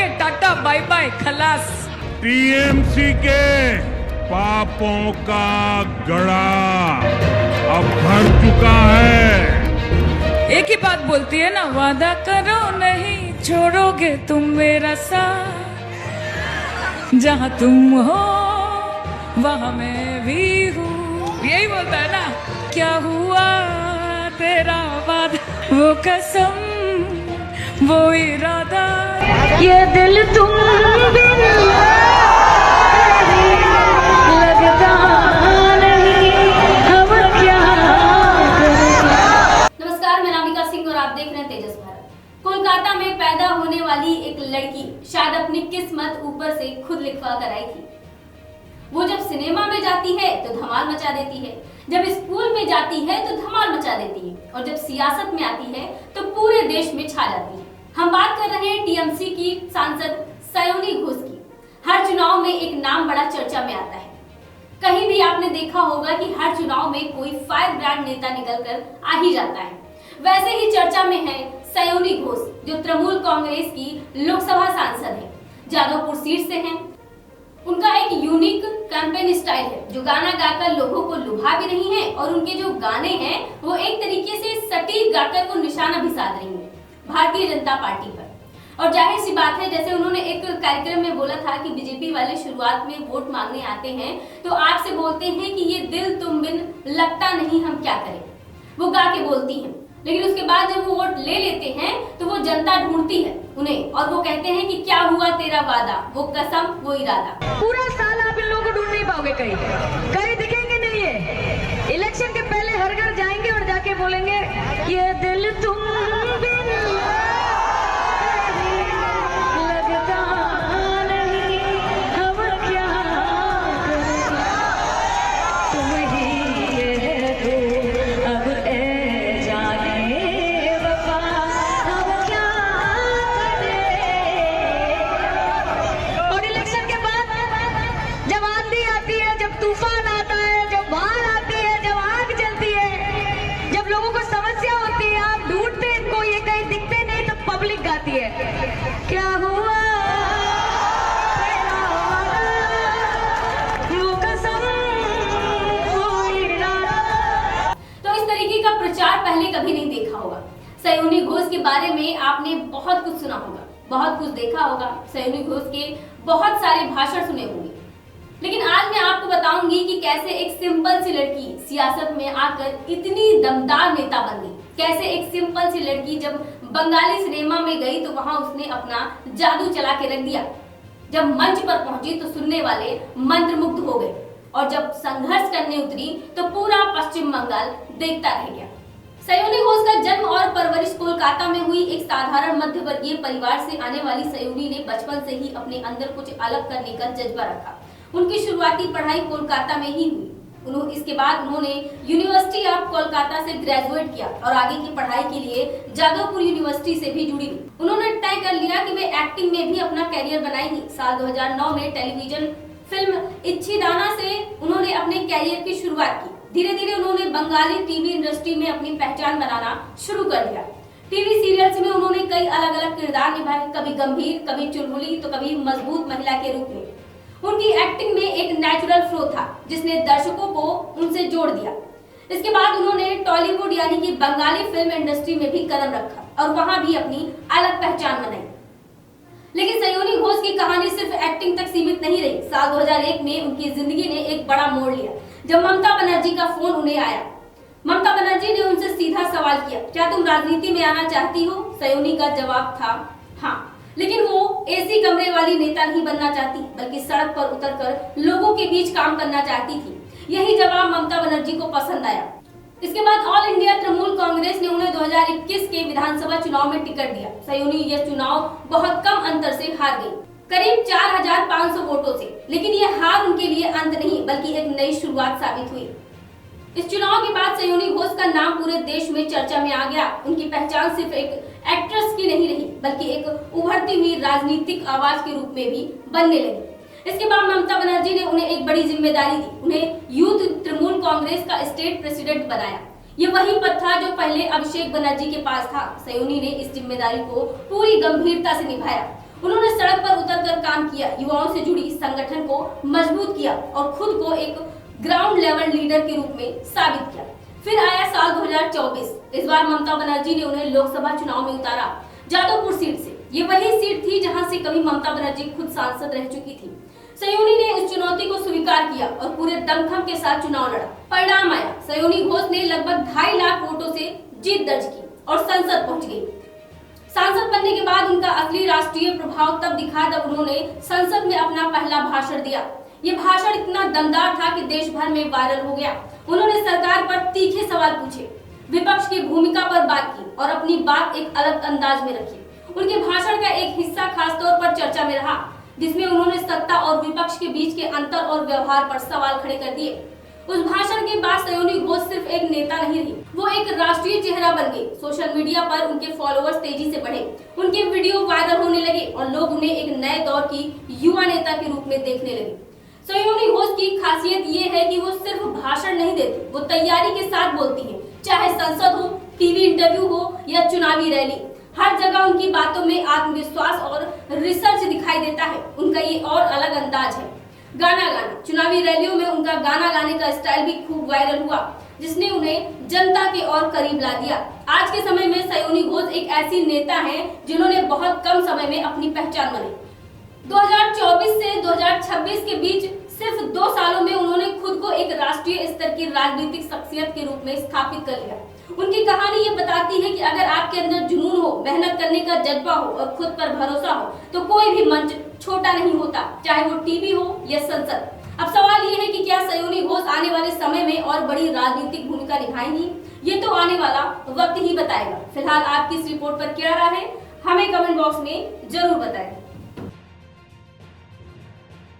के tata bye bye खलास। TMC के पापों का गड़ा अब भर चुका है। एक ही बात बोलती है ना, वादा करो नहीं छोड़ोगे तुम मेरा साथ, जहाँ तुम हो वहाँ मैं भी हूँ। यही बोलता है ना, क्या हुआ तेरा वादा, वो कसम वो इरादा, ये दिल तुम बिन लगता नहीं, अब क्या करें। नमस्कार, मैं नामिका सिंह और आप देख रहे हैं तेजस भारत। कोलकाता में पैदा होने वाली एक लड़की शायद अपनी किस्मत ऊपर से खुद लिखवा कर आई थी। वो जब सिनेमा में जाती है तो धमाल मचा देती है, जब स्कूल में जाती है तो धमाल मचा देती है, और जब सियासत में आती है तो पूरे देश में छा जाती है। हम बात कर रहे हैं टीएमसी की सांसद सयोनी घोष की। हर चुनाव में एक नाम बड़ा चर्चा में आता है। कहीं भी आपने देखा होगा कि हर चुनाव में कोई फायर ब्रांड नेता निकल कर आ ही जाता है। वैसे ही चर्चा में है सयोनी घोष, जो तृणमूल कांग्रेस की लोकसभा सांसद है, जादवपुर सीट से हैं। उनका एक यूनिक कैंपेन स्टाइल है, जो गाना गाकर लोगों को लुभा भी रही हैं, और उनके जो गाने हैं वो एक तरीके से सटीक गाकर को निशाना भी साध रही हैं भारतीय जनता पार्टी पर। और जाहिर सी बात है, जैसे उन्होंने एक कार्यक्रम में बोला था कि बीजेपी वाले शुरुआत में वोट मांगने आते हैं तो आपसे बोलते हैं कि ये दिल तुम बिन लगता नहीं, हम क्या करें, वो गा के बोलती हैं। लेकिन उसके बाद जब वो वोट ले लेते हैं तो वो जनता ढूंढती है उन्हें, और वो कहते हैं कि क्या हुआ तेरा वादा, वो कसम वो इरादा। पूरा साल आप इन लोगों को ढूंढ नहीं पाओगे, कहीं दिखेंगे नहीं। ये इलेक्शन के पहले हर घर जाएंगे और जाके बोलेंगे ये दिल तुम बिन लगता नहीं, अब क्या करें, तुम ही ये हो अब ए जाने वफा, अब क्या करें। और इलेक्शन के बाद जब आंधी आती है, जब तूफान आता है, जब बाढ़ आती है, जब आग जलती है, जब लोगों को समस्या होती है, आप ढूंढते इनको, ये कहीं दिखते नहीं, तो पब्लिक गाती है क्या हुआ तेरा वादा, वो कसम वो इरादा। तो इस तरीके का प्रचार पहले कभी नहीं देखा होगा। सयोनी घोष के बारे में आपने बहुत कुछ सुना होगा, बहुत कुछ देखा होगा, सयोनी घोष के बहुत सारे भाषण सुने होंगे। लेकिन आज मैं आपको बताऊंगी कि कैसे एक सिंपल सी लड़की सियासत में आकर इतनी दमदार नेता बन गई। कैसे एक सिंपल सी लड़की जब बंगाली सिनेमा में गई तो वहां उसने अपना जादू चला के रख दिया। जब मंच पर पहुंची तो सुनने वाले मंत्रमुग्ध हो गए, और जब संघर्ष करने उतरी तो पूरा पश्चिम बंगाल देखता रह गया। सयोनी घोष का जन्म और परवरिश कोलकाता में हुई। एक साधारण मध्य वर्गीय परिवार से आने वाली सयोनी ने बचपन से ही अपने अंदर कुछ अलग करने का जज्बा रखा। उनकी शुरुआती पढ़ाई कोलकाता में ही हुई। इसके बाद उन्होंने यूनिवर्सिटी ऑफ कोलकाता से ग्रेजुएट किया और आगे की पढ़ाई के लिए जादवपुर यूनिवर्सिटी से भी जुड़ी। उन्होंने तय कर लिया कि वे एक्टिंग में भी अपना करियर बनाएंगी। साल 2009 में टेलीविजन फिल्म इच्छीदाना से उन्होंने अपने करियर की शुरुआत की। धीरे धीरे उन्होंने बंगाली टीवी इंडस्ट्री में अपनी पहचान बनाना शुरू कर दिया। टीवी सीरियल्स में उन्होंने कई अलग अलग किरदार निभाए, कभी गंभीर, कभी चुलबुली, तो कभी मजबूत महिला के रूप में। उनकी एक्टिंग में एक नेचुरल फ्लो था जिसने दर्शकों को उनसे जोड़ दिया। इसके बाद उन्होंने टॉलीवुड यानी कि बंगाली फिल्म इंडस्ट्री में भी कदम रखा और वहां भी अपनी अलग पहचान बनाई। लेकिन सयोनी घोष की कहानी सिर्फ एक्टिंग तक सीमित नहीं रही। साल 2001 में उनकी जिंदगी ने एक बड़ा मोड़ लिया जब ममता बनर्जी का फोन उन्हें आया। ममता बनर्जी ने उनसे सीधा सवाल किया, क्या तुम राजनीति में आना चाहती हो? सयोनी का जवाब था हाँ, लेकिन वो एसी कमरे वाली नेता नहीं बनना चाहती, बल्कि सड़क पर उतरकर लोगों के बीच काम करना चाहती थी। यही जवाब ममता बनर्जी को पसंद आया। इसके बाद ऑल इंडिया तृणमूल कांग्रेस ने उन्हें 2021 के विधानसभा चुनाव में टिकट दिया। सयोनी यह चुनाव बहुत कम अंतर से हार गई, करीब 4500 वोटों से। लेकिन यह हार उनके लिए अंत नहीं, बल्कि एक नई शुरुआत साबित हुई। इस चुनाव के बाद सयोनी घोष का नाम पूरे देश में चर्चा में आ गया। उनकी पहचान सिर्फ एक एक्ट्रेस की नहीं रही, बल्कि एक उभरती हुई राजनीतिक आवाज के रूप में भी बनने लगी। इसके बाद ममता बनर्जी ने उन्हें एक बड़ी जिम्मेदारी दी, उन्हें यूथ तृणमूल कांग्रेस का स्टेट प्रेसिडेंट बनाया। ये वही पद था जो पहले अभिषेक बनर्जी के पास था। सयोनी ने इस जिम्मेदारी को पूरी गंभीरता से निभाया। उन्होंने सड़क पर उतरकर काम किया, युवाओं से जुड़ी संगठन को मजबूत किया और खुद को एक ग्राउंड लेवल लीडर के रूप में साबित किया। फिर आया साल 2024। इस बार ममता बनर्जी ने उन्हें लोकसभा चुनाव में उतारा, जादवपुर सीट से। ये वही सीट थी जहां से कभी ममता बनर्जी खुद सांसद रह चुकी थी। सयोनी ने उस चुनौती को स्वीकार किया और पूरे दमखम के साथ चुनाव लड़ा। परिणाम आया, सयोनी घोष ने लगभग 2.5 लाख वोटों से जीत दर्ज की और संसद पहुंच गई। सांसद बनने के बाद उनका असली राष्ट्रीय प्रभाव तब दिखा जब उन्होंने संसद में अपना पहला भाषण दिया। ये भाषण इतना दमदार था कि देश भर में वायरल हो गया। उन्होंने सरकार पर तीखे सवाल पूछे, विपक्ष की भूमिका पर बात की और अपनी बात एक अलग अंदाज में रखी। उनके भाषण का एक हिस्सा खासतौर पर चर्चा में रहा, जिसमें उन्होंने सत्ता और विपक्ष के बीच के अंतर और व्यवहार पर सवाल खड़े कर दिए। उस भाषण के बाद सयोनी घोष सिर्फ एक नेता नहीं रही, वो एक राष्ट्रीय चेहरा बन गई। सोशल मीडिया पर उनके फॉलोअर्स तेजी से बढ़े, उनके वीडियो वायरल होने लगे और लोग उन्हें एक नए दौर की युवा नेता के रूप में देखने लगे। सयोनी घोष की खासियत ये है कि वो सिर्फ भाषण नहीं देती, वो तैयारी के साथ बोलती है। चाहे संसद हो, टीवी इंटरव्यू हो या चुनावी रैली, हर जगह उनकी बातों में आत्मविश्वास और रिसर्च दिखाई देता है। उनका ये और अलग अंदाज है गाना गाना। चुनावी रैलियों में उनका गाना गाने का स्टाइल भी खूब वायरल हुआ, जिसने उन्हें जनता के और करीब ला दिया। आज के समय में सयोनी घोष एक ऐसी नेता हैं जिन्होंने बहुत कम समय में अपनी पहचान बनाई। 2024 से 2026 के बीच सिर्फ 2 सालों में उन्होंने खुद को एक राष्ट्रीय स्तर की राजनीतिक शख्सियत के रूप में स्थापित कर लिया। उनकी कहानी ये बताती है कि अगर आपके अंदर जुनून हो, मेहनत करने का जज्बा हो और खुद पर भरोसा हो, तो कोई भी मंच छोटा नहीं होता, चाहे वो टीवी हो या संसद। अब सवाल ये है कि क्या सयोनी घोष आने वाले समय में और बड़ी राजनीतिक भूमिका निभाएंगी? ये तो आने वाला वक्त ही बताएगा। फिलहाल आपकी इस रिपोर्ट पर क्या राय है, हमें कमेंट बॉक्स में जरूर बताएं।